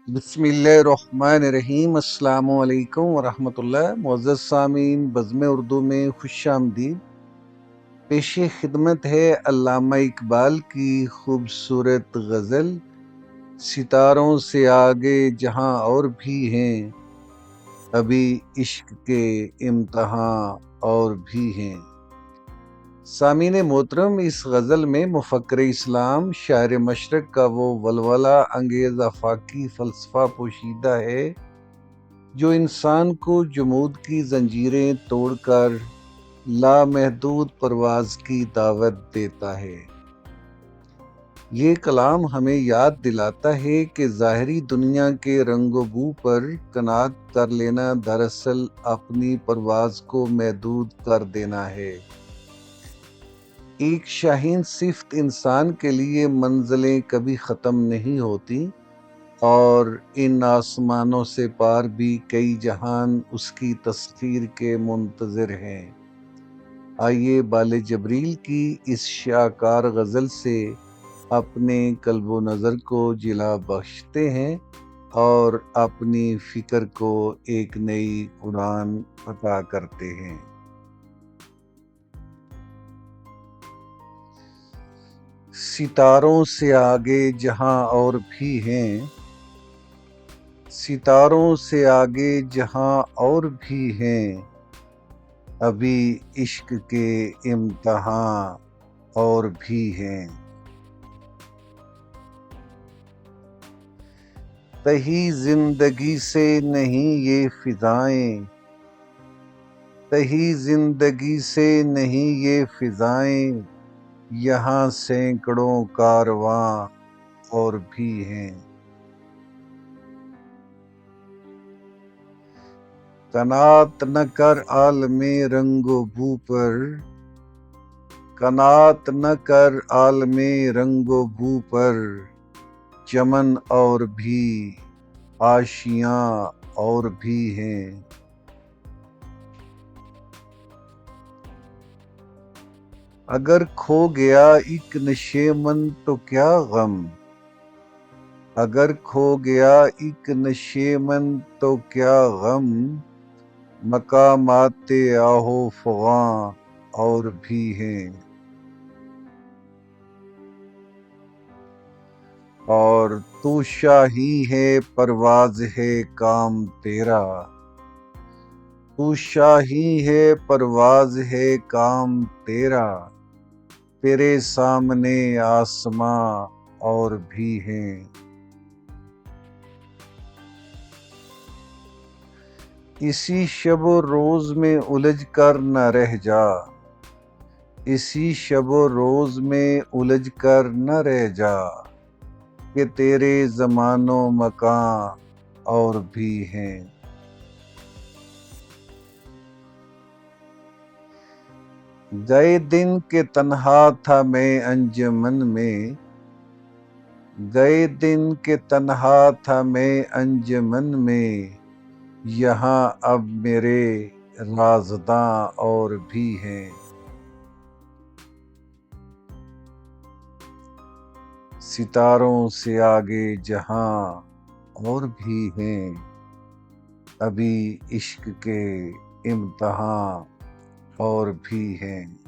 बिस्मिल्लाहिर्रहमानिर्रहीम। अस्सलामु अलैकुम वरहमतुल्लाह। मुअज़्ज़ज़ सामीन, बज़्म उर्दू में खुश आमदीद। पेश खिदमत है अल्लामा इकबाल की खूबसूरत गज़ल, सितारों से आगे जहां और भी हैं, अभी इश्क के इम्तहान और भी हैं। सामीन मोहतरम, इस गज़ल में मुफ़क्किर इस्लाम शायर मशरक़ का वो वलवला अंगेज़ आफाकी फ़लसफ़ा पोशीदा है जो इंसान को जुमूद की जंजीरें तोड़कर लामहदूद परवाज़ की दावत देता है। ये कलाम हमें याद दिलाता है कि ज़ाहिरी दुनिया के रंगो बू पर कनात कर लेना दरअसल अपनी परवाज़ को महदूद कर देना है। एक शाहीन सिफ्त इंसान के लिए मंजिलें कभी ख़त्म नहीं होती और इन आसमानों से पार भी कई जहान उसकी तस्खीर के मुंतज़िर हैं। आइए बाले जबरील की इस शाकार गज़ल से अपने कल्बो नज़र को जिला बख्शते हैं और अपनी फ़िक्र को एक नई उड़ान अता करते हैं। सितारों से आगे जहां और भी हैं, सितारों से आगे जहां और भी हैं, अभी इश्क के इम्तहान और भी हैं। तही जिंदगी से नहीं ये फिजाएं, तही जिंदगी से नहीं ये फिजाएं, यहाँ सैकड़ों कारवां और भी हैं। कनात न कर आलमे रंगो बू पर, कनात न कर आलमे रंगो बू पर, चमन और भी आशियां और भी हैं। अगर खो गया एक नशेमन तो क्या गम, अगर खो गया एक नशेमन तो क्या गम, मकामाते आहो फ़ग़ां और भी हैं। और तू शाही है परवाज़ है काम तेरा, तू शाही है परवाज़ है काम तेरा, तेरे सामने आसमां और भी हैं। इसी शबो रोज में उलझ कर न रह जा, इसी शबो रोज में उलझ कर न रह जा, कि तेरे ज़मानो मकान और भी हैं। गए दिन के तन्हा था मैं अंजुमन में, गए दिन के तन्हा था मैं अंजुमन में, यहाँ अब मेरे राज़दां और भी हैं। सितारों से आगे जहां और भी हैं, अभी इश्क के इम्तहान और भी हैं।